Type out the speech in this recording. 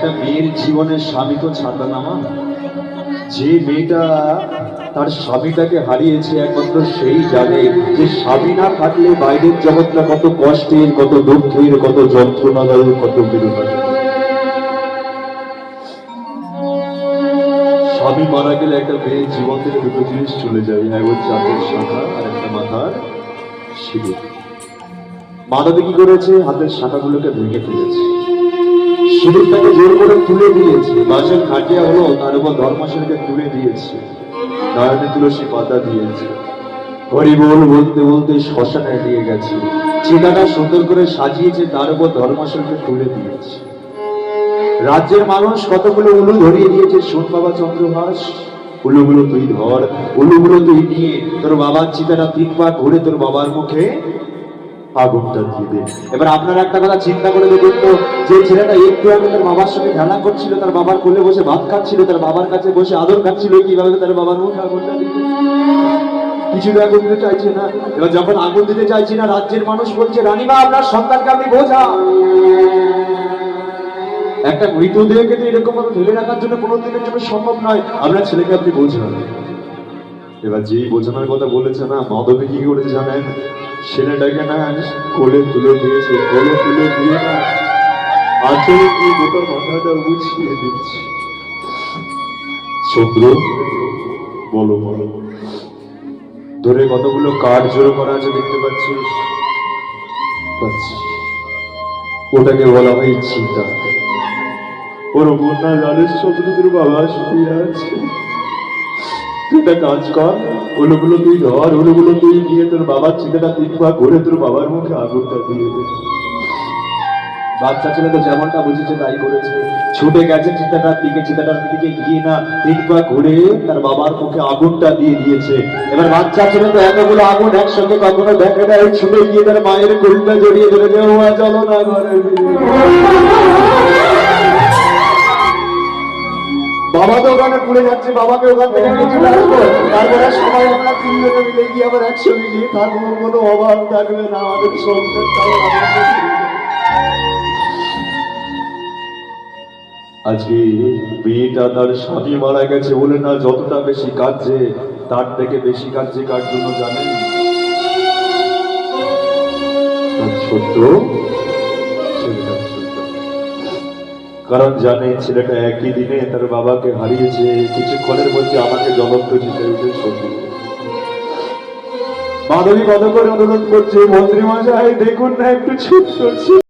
একটা মেয়ের জীবনের স্বামী তো ছাতা নামা। যে মেয়েটা তার স্বামীটাকে হারিয়েছে একমাত্র সেই জানে যে স্বামী না থাকলে বাইরের জগৎটা কত কষ্টের, কত দুঃখের, কত যন্ত্রণাদায়ক, কত বেদনাদায়ক। স্বামী মারা গেলে একটা মেয়ের জীবন থেকে দুটো জিনিস চলে যায়, এক হচ্ছে হাতের শাখা আর একটা মাথার সিঁদুর। মানবী কি করেছে? হাতের শাখাগুলোকে ভেঙে ফেলেছে, সিঁদুরটাকে জোর করে তুলে দিয়েছে। বাসন খাটিয়া হলো, তার উপর ধর্মশালীকে তুলে দিয়েছে, নয়নে তুলসী পাতা দিয়েছে, হরিবোল বলতে বলতে শ্মশানে নিয়ে গেছে, চিতাটা সুন্দর করে সাজিয়েছে, তার উপর ধর্মশালীকে তুলে দিয়েছে। রাজ্যের মানুষ কতগুলো উলু ধরিয়ে দিয়েছে, শোন বাবা চন্দ্রভাস, উলুগুলো তুই ধর, উলুগুলো তুই নিয়ে তোর বাবার চিতাটা 3 পা ঘুরে তোর বাবার মুখে আগুনটা দিয়ে দে। এবার আপনারা একটা কথা চিন্তা করে দেখুন তো, যে ছেলেটা একটু আগে তার বাবার সঙ্গে খেলা করছিল, তার বাবার কোলে বসে ভাত খাচ্ছিল, তার বাবার কাছে বসে আদর খাচ্ছিল, কিভাবে তার বাবার মুখে আগুনটা দিতে? কিছু আগুন দিতে চাইছে না। এবার যখন আগুন দিতে চাইছি না, রাজ্যের মানুষ বলছে, রানীমা আপনার সন্তানকে আপনি বোঝা। একটা মৃতদেহকে তো এরকম ভাবে ফেলে রাখার জন্য কোনোদিনের জন্য সম্ভব নয়, আপনার ছেলেকে আপনি বোঝান। এবার যেই বোঝানোর কথা বলেছে না, মাধবী কি করেছে জানেন? ছেলেটাকে না কোলে তুলে দিয়েছে, কোলে তুলে দিয়ে না আঁচলে দিয়ে গোটা মাথাটা উছিয়ে দিচ্ছে। চন্দ্র বলো বলো, ধরে কতগুলো কাঠ জোড়ো করা আছে দেখতে পাচ্ছিস? পাচ্ছি। ওটাকে বলা হয় চিতা। ওর বন্যা জানিস চন্দ্রদের বাবা শুয়ে আছে। তুই একটা কাজ কর, ওগুলো তুই ধর, ওগুলো তুই নিয়ে তোর বাবার চিতাটা 3 পা ঘুরে তোর বাবার মুখে আগুনটা দিয়ে দে। বাচ্চা ছেলে তো যেমনটা বুঝেছে তাই করেছে, ছুটে গেছে চিতাটার দিকে গিয়ে না 3 পা ঘুরে তার বাবার মুখে আগুনটা দিয়ে দিয়েছে। এবার বাচ্চা ছেলে তো এতগুলো আগুন একসঙ্গে কখনো দেখে না, ছুটে গিয়ে তার মায়ের কোলটা জড়িয়ে ধরে যে, ও চলো না ঘরে। বাবা তো ওখানে পুড়ে যাচ্ছে, বাবাকে ওখান থেকে নিয়ে চলে আসবো, তারপরে সবাই আমরা 3 জনে মিলে গিয়ে আবার একসঙ্গে গিয়ে থাকবো, কোনো অভাব থাকবে না, আমাদের সংসারটাও। আজকে মেয়েটা তার স্বামী মারা গেছে বলে না যতটা বেশি কাঁদছে, তার থেকে বেশি কাঁদছে কার জন্য জানেন? তার ছোট্ট ছেলেটা। কারণ জানে ছেলেটা একই দিনে তার বাবাকে হারিয়েছে, কিছুক্ষণের মধ্যে আমাকে জ্বলন্ত চিতায় উঠে সত্যি। মাধবী কত করে অনুরোধ করছে, মন্ত্রী মশাই দেখুন না একটু ছোট্ট